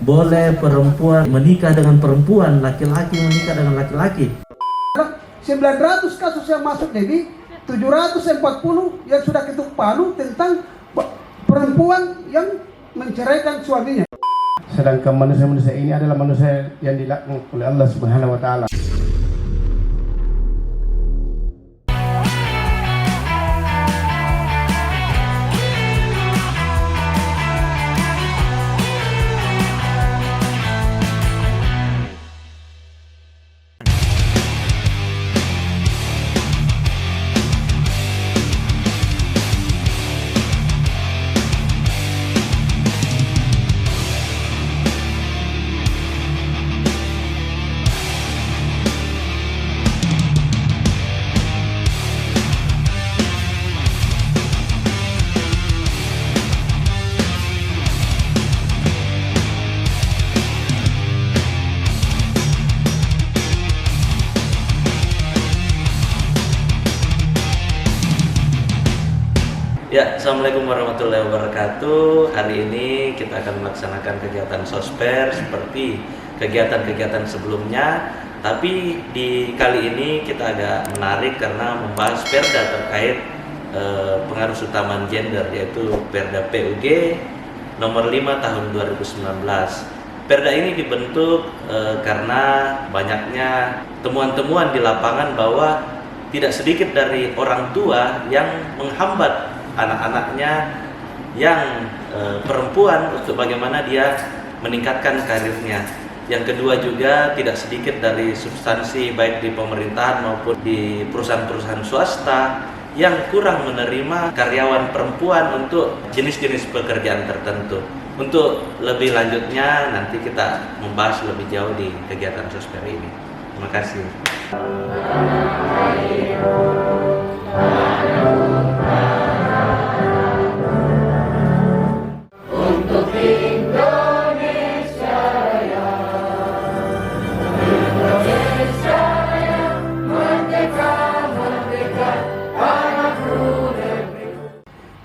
boleh perempuan menikah dengan perempuan, laki-laki menikah dengan laki-laki. 900 kasus yang masuk DB, 740 yang sudah ketuk palu tentang perempuan yang menceraikan suaminya. Sedangkan manusia-manusia ini adalah manusia yang dilaknat oleh Allah Subhanahu wa taala. Ya, Assalamualaikum warahmatullahi wabarakatuh. Hari ini kita akan melaksanakan kegiatan sosper seperti kegiatan-kegiatan sebelumnya. Tapi di kali ini kita agak menarik karena membahas perda terkait pengaruh utamaan gender, yaitu Perda PUG nomor 5 tahun 2019. Perda ini dibentuk karena banyaknya temuan-temuan di lapangan bahwa tidak sedikit dari orang tua yang menghambat anak-anaknya yang perempuan untuk bagaimana dia meningkatkan karirnya. Yang kedua juga tidak sedikit dari substansi baik di pemerintahan maupun di perusahaan-perusahaan swasta yang kurang menerima karyawan perempuan untuk jenis-jenis pekerjaan tertentu. Untuk lebih lanjutnya nanti kita membahas lebih jauh di kegiatan sosper ini. Terima kasih.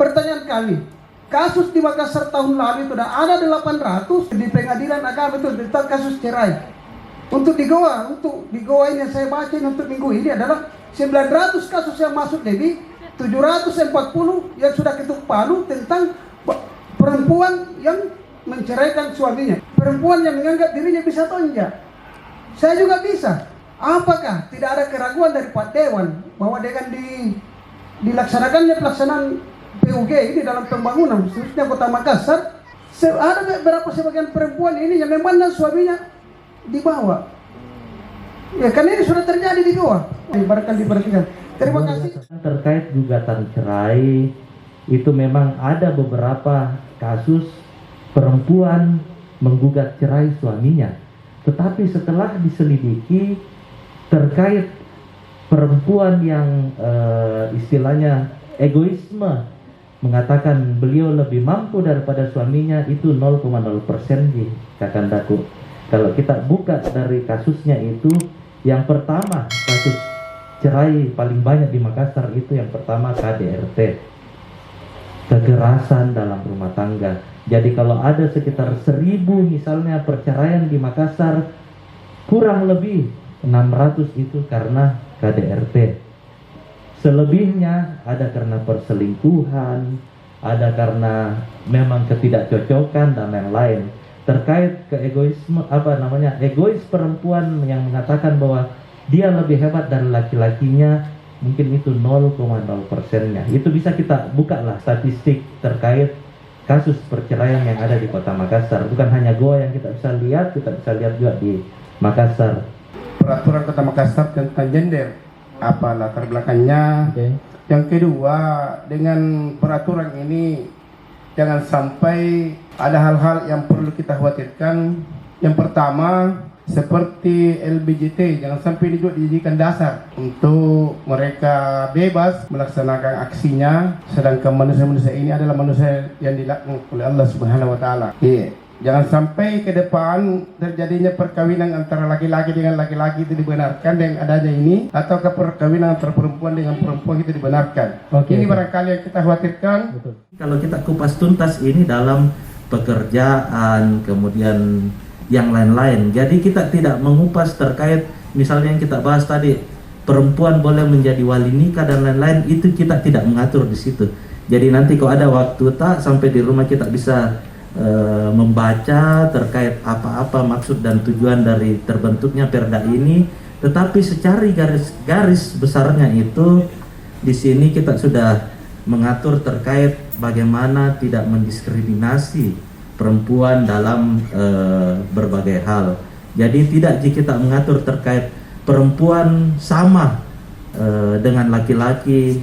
Pertanyaan kami, kasus di Makassar tahun lalu itu ada 800 di pengadilan agama itu tentang kasus cerai. Untuk di Goa ini yang saya baca untuk minggu ini adalah 900 kasus yang masuk DB, 740 yang sudah ketuk palu tentang perempuan yang menceraikan suaminya. Perempuan yang menganggap dirinya bisa atau enggak. Saya juga bisa. Apakah tidak ada keraguan dari Pak Dewan bahwa dengan dilaksanakannya pelaksanaan PUG ini dalam pembangunan khususnya Kota Makassar, ada beberapa sebagian perempuan ini yang memandang suaminya dibawa. Ya kan ini sudah terjadi di Goa. Barangkali diperhatikan. Terima kasih. Terkait gugatan cerai itu memang ada beberapa kasus perempuan menggugat cerai suaminya. Tetapi setelah diselidiki terkait perempuan yang istilahnya egoisme, mengatakan beliau lebih mampu daripada suaminya, itu 0,0% di Kakandaku. Kalau kita buka dari kasusnya itu, yang pertama kasus cerai paling banyak di Makassar itu yang pertama KDRT, kekerasan dalam rumah tangga. Jadi kalau ada sekitar 1000 misalnya perceraian di Makassar, kurang lebih 600 itu karena KDRT. Selebihnya ada karena perselingkuhan, ada karena memang ketidakcocokan dan yang lain. Terkait keegoisme egois perempuan yang mengatakan bahwa dia lebih hebat dari laki-lakinya, mungkin itu 0,0%-nya. Itu bisa kita buka lah statistik terkait kasus perceraian yang ada di Kota Makassar. Bukan hanya Goa yang kita bisa lihat juga di Makassar. Peraturan Kota Makassar tentang gender, apa latar belakangnya. Yang kedua, dengan peraturan ini jangan sampai ada hal-hal yang perlu kita khawatirkan. Yang pertama, seperti LBJT, jangan sampai itu dijadikan dasar untuk mereka bebas melaksanakan aksinya, sedangkan manusia-manusia ini adalah manusia yang dilaknat oleh Allah Subhanahu wa taala. Jangan sampai ke depan terjadinya perkawinan antara laki-laki dengan laki-laki itu dibenarkan dengan adanya ini, atau perkawinan antara perempuan dengan perempuan itu dibenarkan. Ini barangkali yang kita khawatirkan. Betul. Kalau kita kupas tuntas ini dalam pekerjaan, kemudian yang lain-lain. Jadi kita tidak mengupas terkait misalnya yang kita bahas tadi, perempuan boleh menjadi wali nikah dan lain-lain, itu kita tidak mengatur di situ. Jadi nanti kalau ada waktu tak sampai di rumah kita bisa membaca terkait apa-apa maksud dan tujuan dari terbentuknya Perda ini. Tetapi secara garis besarnya itu di sini kita sudah mengatur terkait bagaimana tidak mendiskriminasi perempuan dalam berbagai hal. Jadi tidak jika kita mengatur terkait perempuan sama dengan laki-laki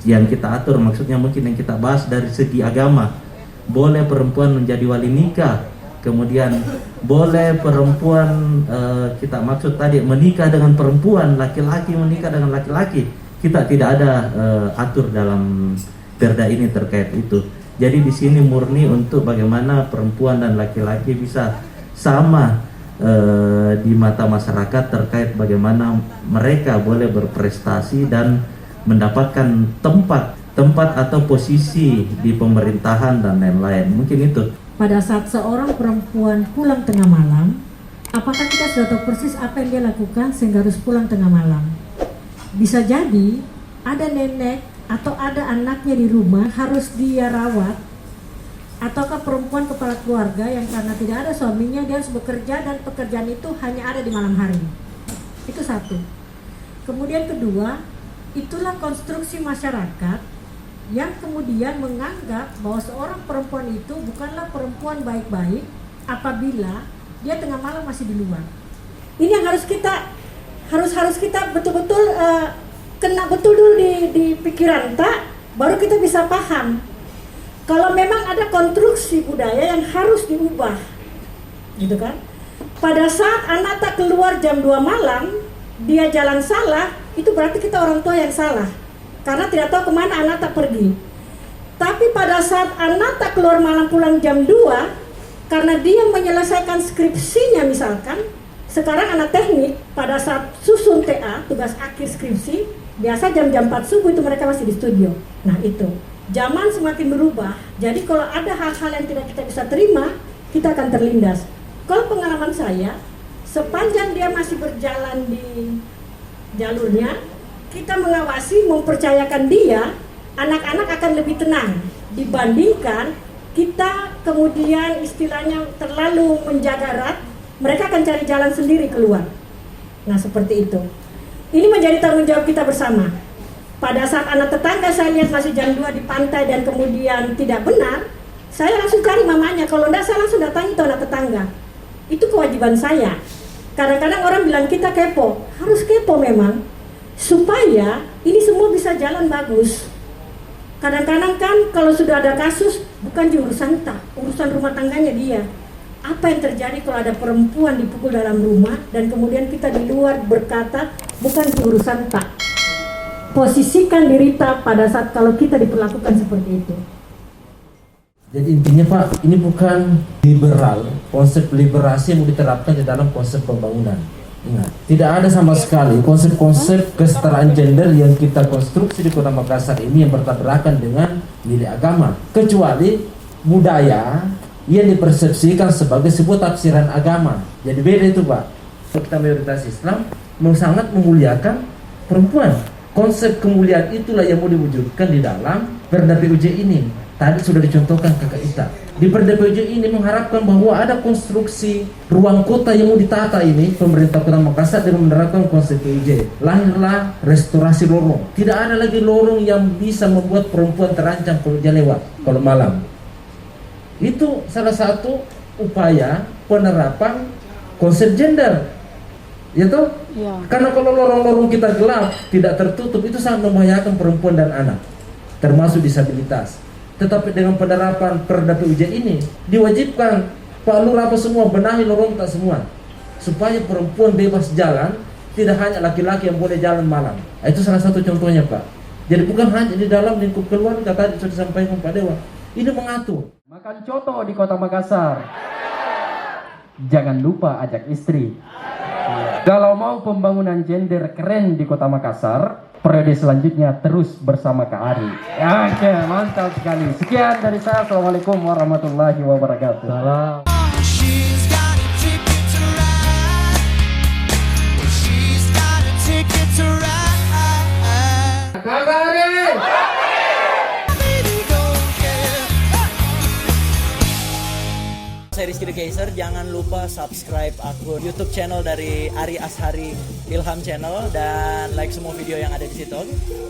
yang kita atur, maksudnya mungkin yang kita bahas dari segi agama, boleh perempuan menjadi wali nikah, kemudian boleh perempuan kita maksud tadi menikah dengan perempuan, laki-laki menikah dengan laki-laki, kita tidak ada atur dalam Perda ini terkait itu. Jadi di sini murni untuk bagaimana perempuan dan laki-laki bisa sama di mata masyarakat terkait bagaimana mereka boleh berprestasi dan mendapatkan tempat atau posisi di pemerintahan dan lain-lain. Mungkin itu. Pada saat seorang perempuan pulang tengah malam, apakah kita sudah tahu persis apa yang dia lakukan sehingga harus pulang tengah malam? Bisa jadi ada nenek atau ada anaknya di rumah harus dia rawat, ataukah perempuan kepala keluarga yang karena tidak ada suaminya dia harus bekerja dan pekerjaan itu hanya ada di malam hari. Itu satu. Kemudian kedua, itulah konstruksi masyarakat yang kemudian menganggap bahwa seorang perempuan itu bukanlah perempuan baik-baik apabila dia tengah malam masih di luar. Ini yang harus kita betul-betul kena betul dulu di pikiran tak, baru kita bisa paham. Kalau memang ada konstruksi budaya yang harus diubah, gitu kan? Pada saat anak tak keluar jam 2 malam, dia jalan salah, itu berarti kita orang tua yang salah. Karena tidak tahu kemana anak tak pergi. Tapi pada saat anak tak keluar malam pulang jam 2, karena dia menyelesaikan skripsinya misalkan, sekarang anak teknik pada saat susun TA, tugas akhir skripsi, biasa jam-jam 4 subuh itu mereka masih di studio. Nah itu, zaman semakin berubah, jadi kalau ada hal-hal yang tidak kita bisa terima, kita akan terlindas. Kalau pengalaman saya, sepanjang dia masih berjalan di jalurnya, kita mengawasi, mempercayakan dia, anak-anak akan lebih tenang dibandingkan kita kemudian istilahnya terlalu menjaga erat, mereka akan cari jalan sendiri keluar. Nah seperti itu. Ini menjadi tanggung jawab kita bersama. Pada saat anak tetangga saya lihat masih jam 2 di pantai dan kemudian tidak benar, saya langsung cari mamanya. Kalau enggak, saya langsung datangi itu anak tetangga. Itu kewajiban saya. Kadang-kadang orang bilang kita kepo, harus kepo memang, supaya ini semua bisa jalan bagus. Kadang-kadang kan kalau sudah ada kasus, bukan di urusan tak, urusan rumah tangganya dia. Apa yang terjadi kalau ada perempuan dipukul dalam rumah dan kemudian kita di luar berkata, bukan di urusan tak. Posisikan diri tak pada saat kalau kita diperlakukan seperti itu. Jadi intinya Pak, ini bukan liberal, konsep liberasi yang mau diterapkan di dalam konsep pembangunan. Ingat, tidak ada sama sekali konsep-konsep kesetaraan gender yang kita konstruksi di Kota Makassar ini yang bertabrakan dengan nilai agama. Kecuali budaya yang dipersepsikan sebagai sebuah tafsiran agama. Jadi beda itu Pak. Kita mayoritas Islam sangat memuliakan perempuan. Konsep kemuliaan itulah yang mau diwujudkan di dalam Perda PUJ ini. Tadi sudah dicontohkan Kakak Ita. Di Perda PUJ ini mengharapkan bahwa ada konstruksi ruang kota yang mau ditata ini, pemerintah Kota Makassar dengan menerapkan konsep PUJ. Lahirlah restorasi lorong. Tidak ada lagi lorong yang bisa membuat perempuan terancam kalau dia lewat, kalau malam. Itu salah satu upaya penerapan konsep gender. Ya toh? Ya. Karena kalau lorong-lorong kita gelap, tidak tertutup, itu sangat membahayakan perempuan dan anak, termasuk disabilitas. Tetapi dengan penerapan Perda PUJ ini diwajibkan Pak Lurah apa semua benahi lorong tak semua, supaya perempuan bebas jalan, tidak hanya laki-laki yang boleh jalan malam. Itu salah satu contohnya Pak. Jadi bukan hanya di dalam lingkup keluarga, tadi sudah disampaikan Pak Dewa, ini mengatur. Makan coto di Kota Makassar, jangan lupa ajak istri. Kalau mau pembangunan gender keren di Kota Makassar, periode selanjutnya terus bersama Kak Ari. Oke, mantap sekali. Sekian dari saya. Assalamualaikum warahmatullahi wabarakatuh. Salam. She's got a ticket to ride. She's got a ticket to ride. Baby, don't care. Saya Rizky The Kaiser, jangan lupa subscribe akun YouTube channel dari Ari Ashari Ilham Channel dan like semua video yang ada di situ.